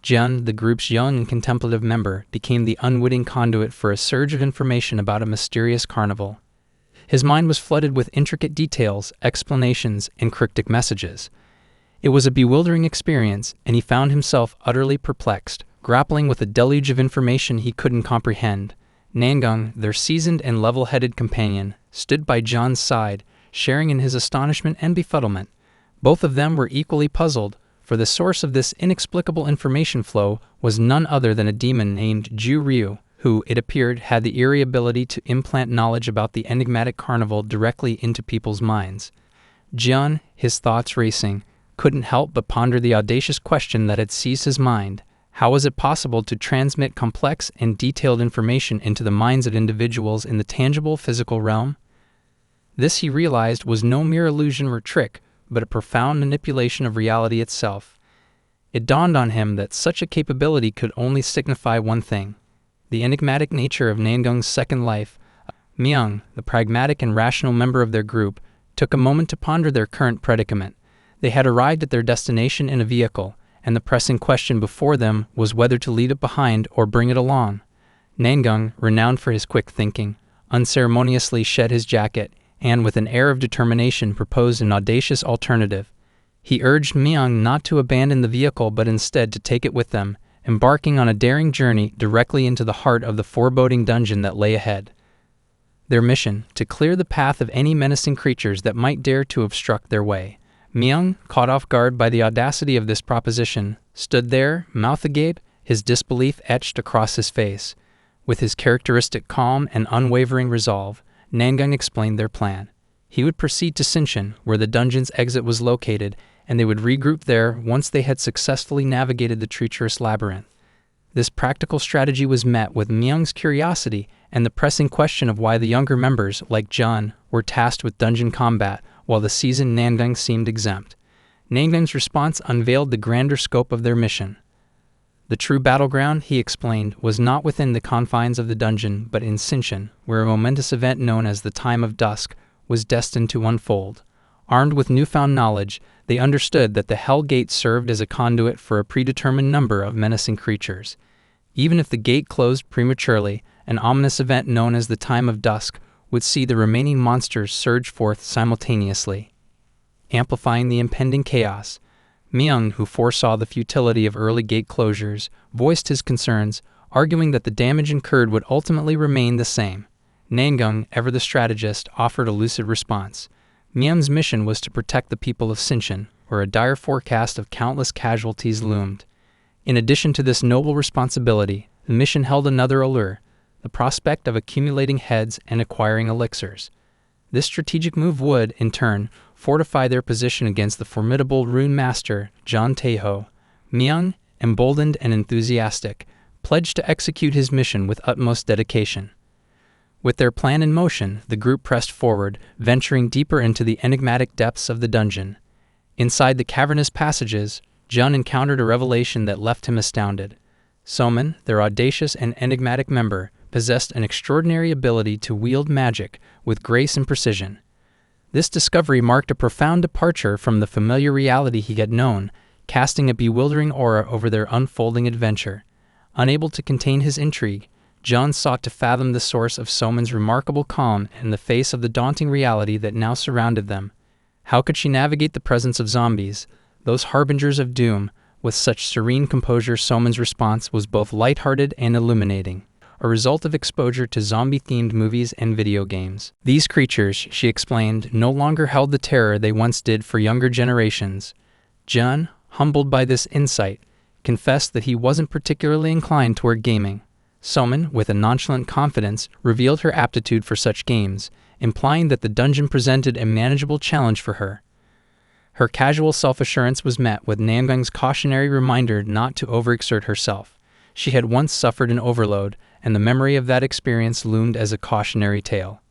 Jian, the group's young and contemplative member, became the unwitting conduit for a surge of information about a mysterious carnival. His mind was flooded with intricate details, explanations, and cryptic messages. It was a bewildering experience, and he found himself utterly perplexed, grappling with a deluge of information he couldn't comprehend. Namyung, their seasoned and level-headed companion, stood by John's side, sharing in his astonishment and befuddlement. Both of them were equally puzzled, for the source of this inexplicable information flow was none other than a demon named Ju Ryu, who, it appeared, had the eerie ability to implant knowledge about the enigmatic carnival directly into people's minds. Jian, his thoughts racing, couldn't help but ponder the audacious question that had seized his mind. How was it possible to transmit complex and detailed information into the minds of individuals in the tangible physical realm? This, he realized, was no mere illusion or trick, but a profound manipulation of reality itself. It dawned on him that such a capability could only signify one thing: the enigmatic nature of Namyung's second life. Myung, the pragmatic and rational member of their group, took a moment to ponder their current predicament. They had arrived at their destination in a vehicle, and the pressing question before them was whether to leave it behind or bring it along. Namyung, renowned for his quick thinking, unceremoniously shed his jacket, and with an air of determination proposed an audacious alternative. He urged Myung not to abandon the vehicle but instead to take it with them, embarking on a daring journey directly into the heart of the foreboding dungeon that lay ahead. Their mission: to clear the path of any menacing creatures that might dare to obstruct their way. Myung, caught off guard by the audacity of this proposition, stood there, mouth agape, his disbelief etched across his face. With his characteristic calm and unwavering resolve, Namyung explained their plan. He would proceed to Sinshin, where the dungeon's exit was located, and they would regroup there once they had successfully navigated the treacherous labyrinth. This practical strategy was met with Myung's curiosity and the pressing question of why the younger members, like John, were tasked with dungeon combat, while the seasoned Namyung seemed exempt. Namyung's response unveiled the grander scope of their mission. The true battleground, he explained, was not within the confines of the dungeon, but in Sinshin, where a momentous event known as the Time of Dusk was destined to unfold. Armed with newfound knowledge, they understood that the Hell Gate served as a conduit for a predetermined number of menacing creatures. Even if the gate closed prematurely, an ominous event known as the Time of Dusk would see the remaining monsters surge forth simultaneously, amplifying the impending chaos. Myung, who foresaw the futility of early gate closures, voiced his concerns, arguing that the damage incurred would ultimately remain the same. Namyung, ever the strategist, offered a lucid response. Myung's mission was to protect the people of Sinshin, where a dire forecast of countless casualties loomed. In addition to this noble responsibility, the mission held another allure: the prospect of accumulating heads and acquiring elixirs. This strategic move would, in turn, fortify their position against the formidable rune master, John Taeho. Myung, emboldened and enthusiastic, pledged to execute his mission with utmost dedication. With their plan in motion, the group pressed forward, venturing deeper into the enigmatic depths of the dungeon. Inside the cavernous passages, Jun encountered a revelation that left him astounded. Soman, their audacious and enigmatic member, possessed an extraordinary ability to wield magic with grace and precision. This discovery marked a profound departure from the familiar reality he had known, casting a bewildering aura over their unfolding adventure. Unable to contain his intrigue, John sought to fathom the source of Soman's remarkable calm in the face of the daunting reality that now surrounded them. How could she navigate the presence of zombies, those harbingers of doom, with such serene composure? Soman's response was both lighthearted and illuminating, a result of exposure to zombie-themed movies and video games. These creatures, she explained, no longer held the terror they once did for younger generations. John, humbled by this insight, confessed that he wasn't particularly inclined toward gaming. Soman, with a nonchalant confidence, revealed her aptitude for such games, implying that the dungeon presented a manageable challenge for her. Her casual self-assurance was met with Namyung's cautionary reminder not to overexert herself. She had once suffered an overload, and the memory of that experience loomed as a cautionary tale.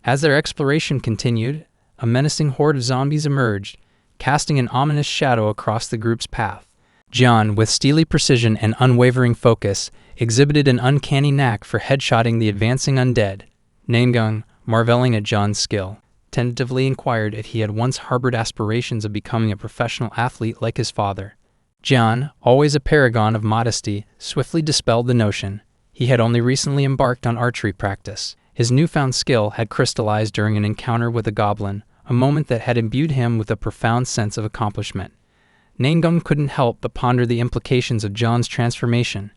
As their exploration continued, a menacing horde of zombies emerged, casting an ominous shadow across the group's path. John, with steely precision and unwavering focus, exhibited an uncanny knack for headshotting the advancing undead. Namyung, marveling at John's skill, tentatively inquired if he had once harbored aspirations of becoming a professional athlete like his father. Jian, always a paragon of modesty, swiftly dispelled the notion. He had only recently embarked on archery practice. His newfound skill had crystallized during an encounter with a goblin, a moment that had imbued him with a profound sense of accomplishment. Namyung couldn't help but ponder the implications of Jian's transformation.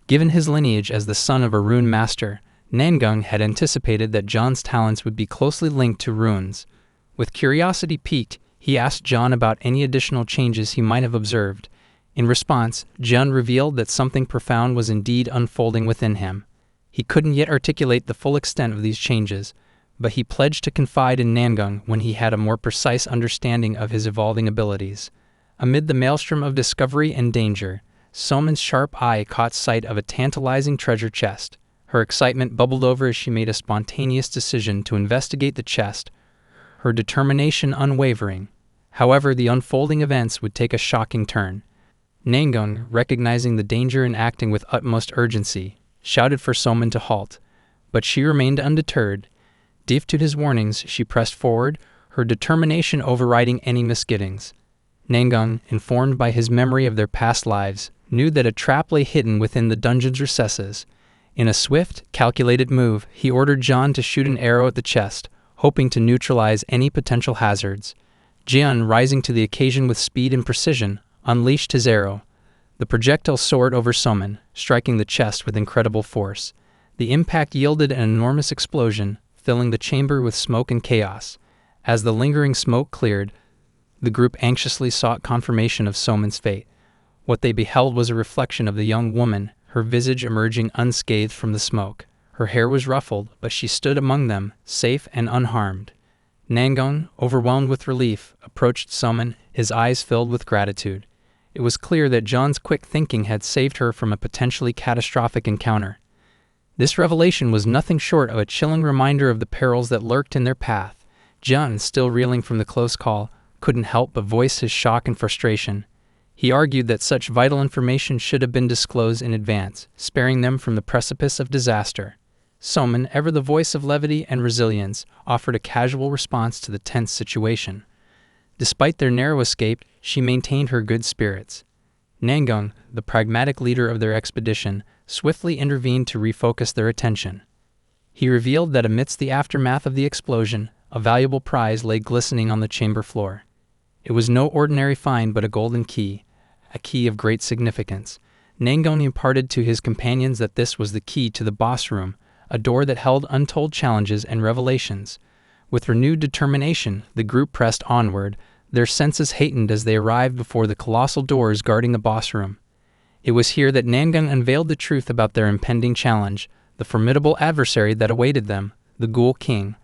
Given his lineage as the son of a rune master, Namyung had anticipated that Jian's talents would be closely linked to runes. With curiosity piqued, he asked Jian about any additional changes he might have observed. In response, Jian revealed that something profound was indeed unfolding within him. He couldn't yet articulate the full extent of these changes, but he pledged to confide in Namyung when he had a more precise understanding of his evolving abilities. Amid the maelstrom of discovery and danger, Soman's sharp eye caught sight of a tantalizing treasure chest. Her excitement bubbled over as she made a spontaneous decision to investigate the chest, her determination unwavering. However, the unfolding events would take a shocking turn. Namyung, recognizing the danger and acting with utmost urgency, shouted for Soman to halt, but she remained undeterred. Deaf to his warnings, she pressed forward, her determination overriding any misgivings. Namyung, informed by his memory of their past lives, knew that a trap lay hidden within the dungeon's recesses. In a swift, calculated move, he ordered Jian to shoot an arrow at the chest, hoping to neutralize any potential hazards. Jian, rising to the occasion with speed and precision, unleashed his arrow. The projectile soared over Soman, striking the chest with incredible force. The impact yielded an enormous explosion, filling the chamber with smoke and chaos. As the lingering smoke cleared, the group anxiously sought confirmation of Soman's fate. What they beheld was a reflection of the young woman, her visage emerging unscathed from the smoke. Her hair was ruffled, but she stood among them, safe and unharmed. Namyung, overwhelmed with relief, approached Soman, his eyes filled with gratitude. It was clear that Jian's quick thinking had saved her from a potentially catastrophic encounter. This revelation was nothing short of a chilling reminder of the perils that lurked in their path. Jian, still reeling from the close call, couldn't help but voice his shock and frustration. He argued that such vital information should have been disclosed in advance, sparing them from the precipice of disaster. Soman, ever the voice of levity and resilience, offered a casual response to the tense situation. Despite their narrow escape, she maintained her good spirits. Namyung, the pragmatic leader of their expedition, swiftly intervened to refocus their attention. He revealed that amidst the aftermath of the explosion, a valuable prize lay glistening on the chamber floor. It was no ordinary find but a golden key, a key of great significance. Namyung imparted to his companions that this was the key to the boss room, a door that held untold challenges and revelations. With renewed determination, the group pressed onward, their senses heightened as they arrived before the colossal doors guarding the boss room. It was here that Namyung unveiled the truth about their impending challenge, the formidable adversary that awaited them, the Ghoul King.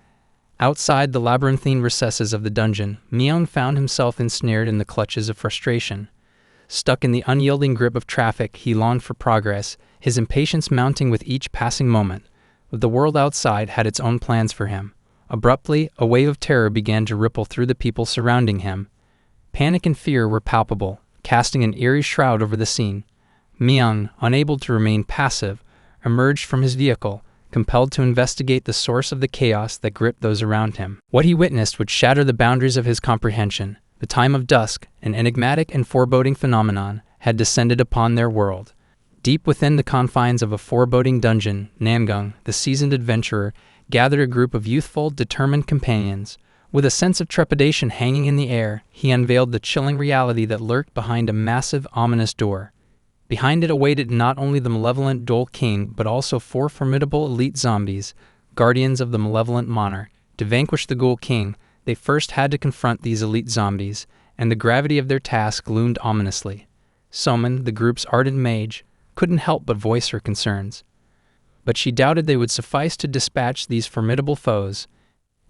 Outside the labyrinthine recesses of the dungeon, Namyung found himself ensnared in the clutches of frustration. Stuck in the unyielding grip of traffic, he longed for progress, his impatience mounting with each passing moment. But the world outside had its own plans for him. Abruptly, a wave of terror began to ripple through the people surrounding him. Panic and fear were palpable, casting an eerie shroud over the scene. Namyung, unable to remain passive, emerged from his vehicle, compelled to investigate the source of the chaos that gripped those around him. What he witnessed would shatter the boundaries of his comprehension. The time of dusk, an enigmatic and foreboding phenomenon, had descended upon their world. Deep within the confines of a foreboding dungeon, Namyung, the seasoned adventurer, gathered a group of youthful, determined companions. With a sense of trepidation hanging in the air, he unveiled the chilling reality that lurked behind a massive, ominous door. Behind it awaited not only the malevolent Ghoul King, but also 4 formidable elite zombies, guardians of the malevolent monarch. To vanquish the Ghoul King, they first had to confront these elite zombies, and the gravity of their task loomed ominously. Soman, the group's ardent mage, couldn't help but voice her concerns. But she doubted they would suffice to dispatch these formidable foes.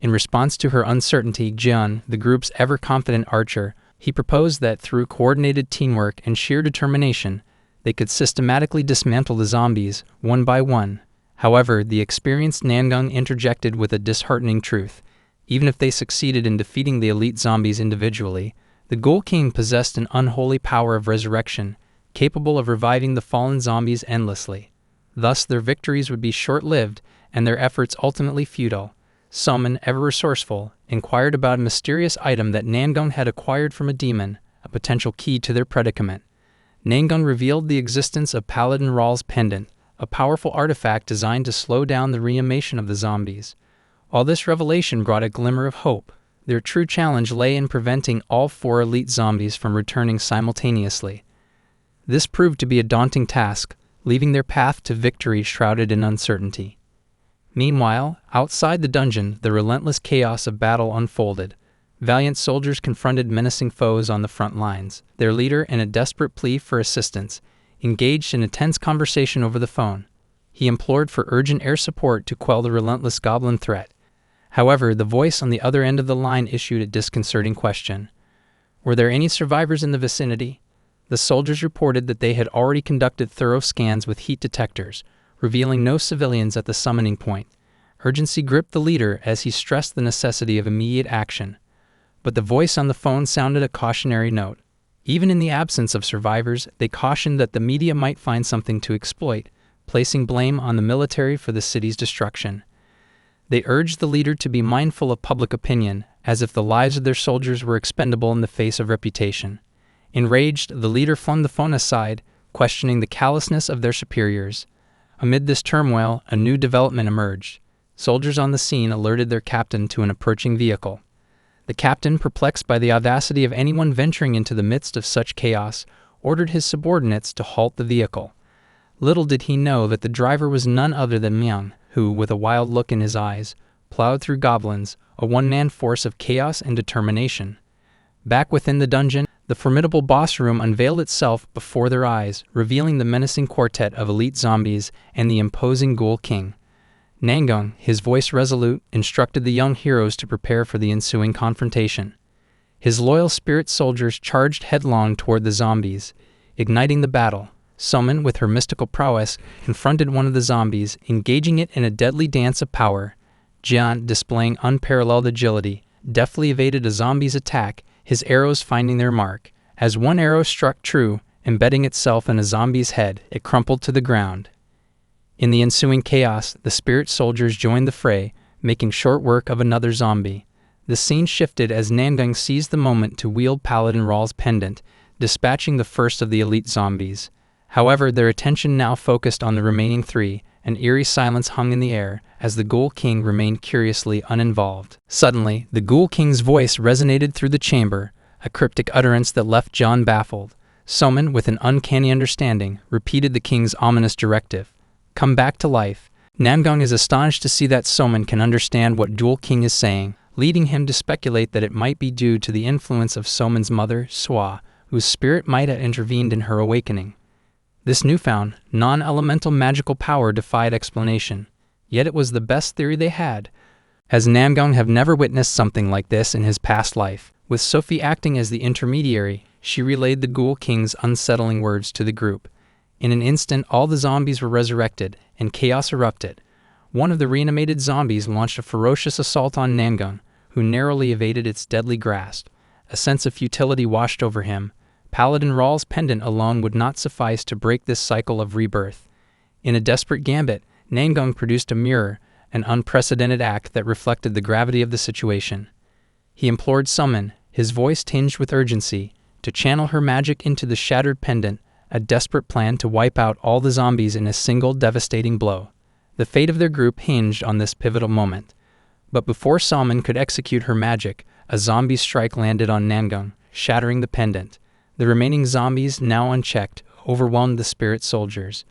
In response to her uncertainty, Jian, the group's ever-confident archer, he proposed that through coordinated teamwork and sheer determination, they could systematically dismantle the zombies, one by one. However, the experienced Namyung interjected with a disheartening truth. Even if they succeeded in defeating the elite zombies individually, the Ghoul King possessed an unholy power of resurrection, capable of reviving the fallen zombies endlessly. Thus, their victories would be short-lived, and their efforts ultimately futile. Soman, ever resourceful, inquired about a mysterious item that Namyung had acquired from a demon, a potential key to their predicament. Namyung revealed the existence of Paladin Ral's pendant, a powerful artifact designed to slow down the reanimation of the zombies. While this revelation brought a glimmer of hope, their true challenge lay in preventing all 4 elite zombies from returning simultaneously. This proved to be a daunting task, leaving their path to victory shrouded in uncertainty. Meanwhile, outside the dungeon, the relentless chaos of battle unfolded. Valiant soldiers confronted menacing foes on the front lines. Their leader, in a desperate plea for assistance, engaged in a tense conversation over the phone. He implored for urgent air support to quell the relentless goblin threat. However, the voice on the other end of the line issued a disconcerting question. Were there any survivors in the vicinity? The soldiers reported that they had already conducted thorough scans with heat detectors, revealing no civilians at the summoning point. Urgency gripped the leader as he stressed the necessity of immediate action. But the voice on the phone sounded a cautionary note. Even in the absence of survivors, they cautioned that the media might find something to exploit, placing blame on the military for the city's destruction. They urged the leader to be mindful of public opinion, as if the lives of their soldiers were expendable in the face of reputation. Enraged, the leader flung the phone aside, questioning the callousness of their superiors. Amid this turmoil, a new development emerged. Soldiers on the scene alerted their captain to an approaching vehicle. The captain, perplexed by the audacity of anyone venturing into the midst of such chaos, ordered his subordinates to halt the vehicle. Little did he know that the driver was none other than Namyung, who, with a wild look in his eyes, plowed through goblins, a one-man force of chaos and determination. Back within the dungeon, the formidable boss room unveiled itself before their eyes, revealing the menacing quartet of elite zombies and the imposing Ghoul King. Namyung, his voice resolute, instructed the young heroes to prepare for the ensuing confrontation. His loyal spirit soldiers charged headlong toward the zombies, igniting the battle. Somin, with her mystical prowess, confronted one of the zombies, engaging it in a deadly dance of power. Jian, displaying unparalleled agility, deftly evaded a zombie's attack, his arrows finding their mark. As one arrow struck true, embedding itself in a zombie's head, it crumpled to the ground. In the ensuing chaos, the spirit soldiers joined the fray, making short work of another zombie. The scene shifted as Namyung seized the moment to wield Paladin Ral's pendant, dispatching the first of the elite zombies. However, their attention now focused on the remaining 3. An eerie silence hung in the air, as the Ghoul King remained curiously uninvolved. Suddenly, the Ghoul King's voice resonated through the chamber, a cryptic utterance that left John baffled. Somin, with an uncanny understanding, repeated the king's ominous directive. Come back to life. Namyung is astonished to see that Somin can understand what Ghoul King is saying, leading him to speculate that it might be due to the influence of Somin's mother, Swa, whose spirit might have intervened in her awakening. This newfound, non-elemental magical power defied explanation, yet it was the best theory they had, as Namyung had never witnessed something like this in his past life. With Sophie acting as the intermediary, she relayed the Ghoul King's unsettling words to the group. In an instant, all the zombies were resurrected, and chaos erupted. One of the reanimated zombies launched a ferocious assault on Namyung, who narrowly evaded its deadly grasp. A sense of futility washed over him. Paladin Ral's pendant alone would not suffice to break this cycle of rebirth. In a desperate gambit, Namyung produced a mirror, an unprecedented act that reflected the gravity of the situation. He implored Somin, his voice tinged with urgency, to channel her magic into the shattered pendant, a desperate plan to wipe out all the zombies in a single devastating blow. The fate of their group hinged on this pivotal moment. But before Somin could execute her magic, a zombie strike landed on Namyung, shattering the pendant. The remaining zombies, now unchecked, overwhelmed the spirit soldiers.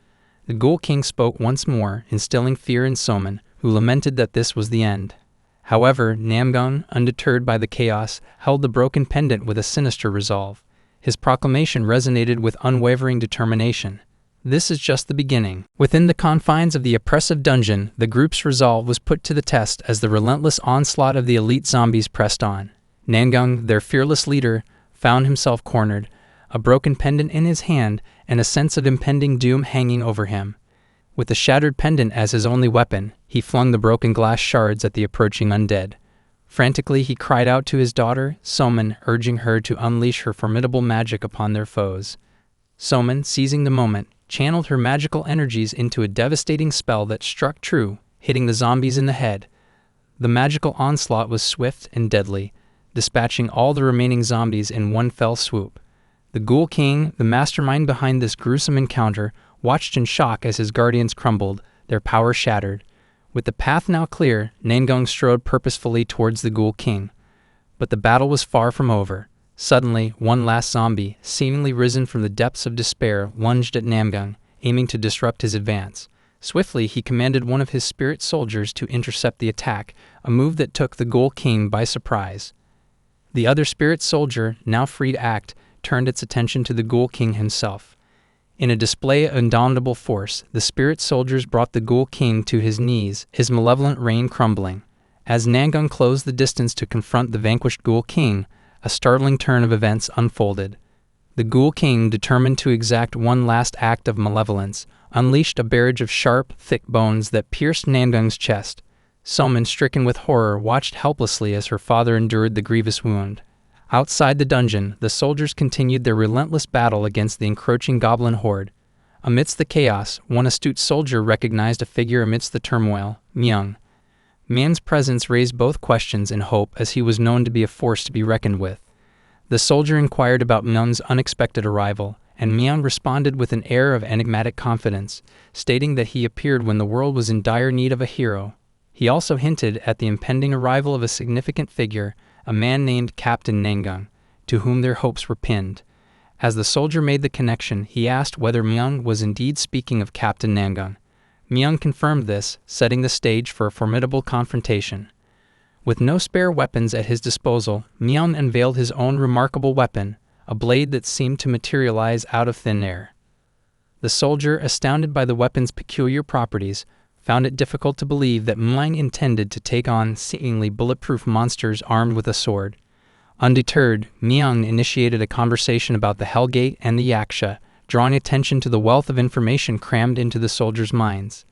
The Ghoul King spoke once more, instilling fear in Somin, who lamented that this was the end. However, Namyung, undeterred by the chaos, held the broken pendant with a sinister resolve. His proclamation resonated with unwavering determination. This is just the beginning. Within the confines of the oppressive dungeon, the group's resolve was put to the test as the relentless onslaught of the elite zombies pressed on. Namyung, their fearless leader, found himself cornered, a broken pendant in his hand and a sense of impending doom hanging over him. With the shattered pendant as his only weapon, he flung the broken glass shards at the approaching undead. Frantically, he cried out to his daughter, Somin, urging her to unleash her formidable magic upon their foes. Somin, seizing the moment, channeled her magical energies into a devastating spell that struck true, hitting the zombies in the head. The magical onslaught was swift and deadly, dispatching all the remaining zombies in one fell swoop. The Ghoul King, the mastermind behind this gruesome encounter, watched in shock as his guardians crumbled, their power shattered. With the path now clear, Namyung strode purposefully towards the Ghoul King. But the battle was far from over. Suddenly, one last zombie, seemingly risen from the depths of despair, lunged at Namyung, aiming to disrupt his advance. Swiftly, he commanded one of his spirit soldiers to intercept the attack, a move that took the Ghoul King by surprise. The other spirit soldier, now free to act, turned its attention to the Ghoul King himself. In a display of indomitable force, the spirit soldiers brought the Ghoul King to his knees, his malevolent reign crumbling. As Namyung closed the distance to confront the vanquished Ghoul King, a startling turn of events unfolded. The Ghoul King, determined to exact one last act of malevolence, unleashed a barrage of sharp, thick bones that pierced Namyung's chest. Somin, stricken with horror, watched helplessly as her father endured the grievous wound. Outside the dungeon, the soldiers continued their relentless battle against the encroaching goblin horde. Amidst the chaos, one astute soldier recognized a figure amidst the turmoil, Myung. Myung's presence raised both questions and hope, as he was known to be a force to be reckoned with. The soldier inquired about Myung's unexpected arrival, and Myung responded with an air of enigmatic confidence, stating that he appeared when the world was in dire need of a hero. He also hinted at the impending arrival of a significant figure, a man named Captain Namyung, to whom their hopes were pinned. As the soldier made the connection, he asked whether Myung was indeed speaking of Captain Namyung. Myung confirmed this, setting the stage for a formidable confrontation. With no spare weapons at his disposal, Myung unveiled his own remarkable weapon, a blade that seemed to materialize out of thin air. The soldier, astounded by the weapon's peculiar properties, found it difficult to believe that Myung intended to take on seemingly bulletproof monsters armed with a sword. Undeterred, Myung initiated a conversation about the Hellgate and the Yaksha, drawing attention to the wealth of information crammed into the soldiers' minds.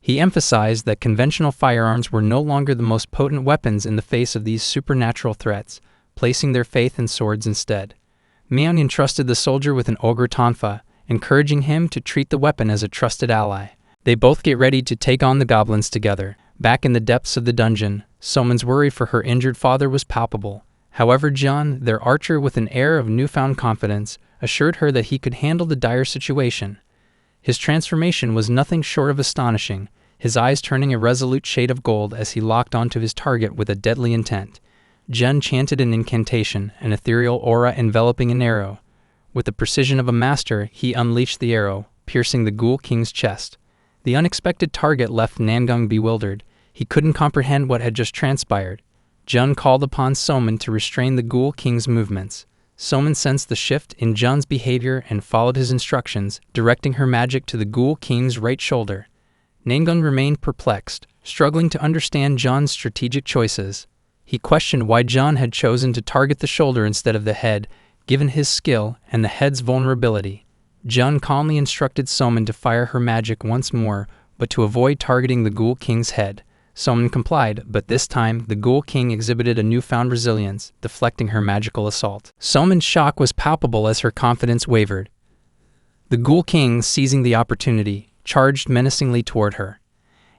He emphasized that conventional firearms were no longer the most potent weapons in the face of these supernatural threats, placing their faith in swords instead. Myung entrusted the soldier with an ogre tonfa, encouraging him to treat the weapon as a trusted ally. They both get ready to take on the goblins together. Back in the depths of the dungeon, Somin's worry for her injured father was palpable. However, John, their archer with an air of newfound confidence, assured her that he could handle the dire situation. His transformation was nothing short of astonishing, his eyes turning a resolute shade of gold as he locked onto his target with a deadly intent. Jun chanted an incantation, an ethereal aura enveloping an arrow. With the precision of a master, he unleashed the arrow, piercing the Ghoul King's chest. The unexpected target left Namyung bewildered. He couldn't comprehend what had just transpired. Jun called upon Somin to restrain the Ghoul King's movements. Somin sensed the shift in Jun's behavior and followed his instructions, directing her magic to the Ghoul King's right shoulder. Namyung remained perplexed, struggling to understand Jun's strategic choices. He questioned why Jun had chosen to target the shoulder instead of the head, given his skill and the head's vulnerability. Jun calmly instructed Somin to fire her magic once more, but to avoid targeting the Ghoul King's head. Somin complied, but this time the Ghoul King exhibited a newfound resilience, deflecting her magical assault. Somin's shock was palpable as her confidence wavered. The Ghoul King, seizing the opportunity, charged menacingly toward her.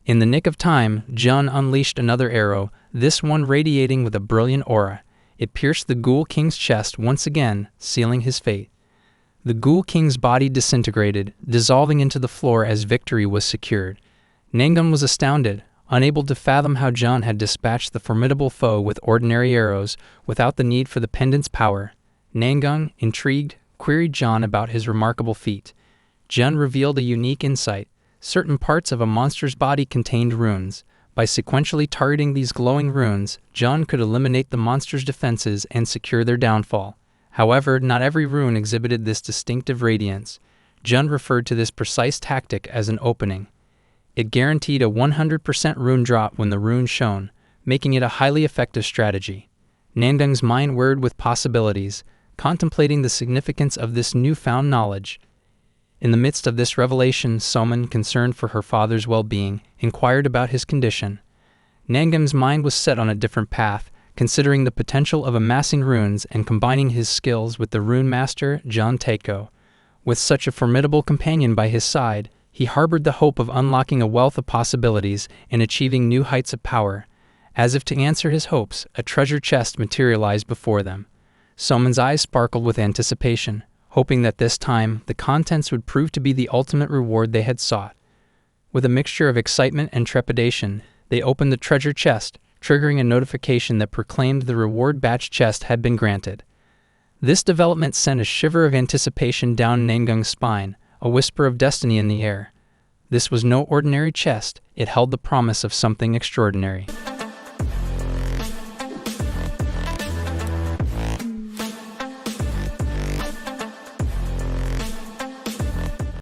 In the nick of time, Jun unleashed another arrow, this one radiating with a brilliant aura. It pierced the Ghoul King's chest once again, sealing his fate. The Ghoul King's body disintegrated, dissolving into the floor as victory was secured. Namyung was astounded, unable to fathom how Jun had dispatched the formidable foe with ordinary arrows without the need for the pendant's power. Namyung, intrigued, queried Jun about his remarkable feat. Jun revealed a unique insight. Certain parts of a monster's body contained runes. By sequentially targeting these glowing runes, Jun could eliminate the monster's defenses and secure their downfall. However, not every rune exhibited this distinctive radiance. Jun referred to this precise tactic as an opening. It guaranteed a 100% rune drop when the rune shone, making it a highly effective strategy. Namyung's mind whirred with possibilities, contemplating the significance of this newfound knowledge. In the midst of this revelation, Somin, concerned for her father's well-being, inquired about his condition. Namyung's mind was set on a different path, considering the potential of amassing runes and combining his skills with the rune master, Jun Taeko. With such a formidable companion by his side, he harbored the hope of unlocking a wealth of possibilities and achieving new heights of power. As if to answer his hopes, a treasure chest materialized before them. Somin's eyes sparkled with anticipation. hoping that this time the contents would prove to be the ultimate reward they had sought. With a mixture of excitement and trepidation, they opened the treasure chest, triggering a notification that proclaimed the reward batch chest had been granted. This development sent a shiver of anticipation down Namyung's spine, a whisper of destiny in the air. This was no ordinary chest, it held the promise of something extraordinary.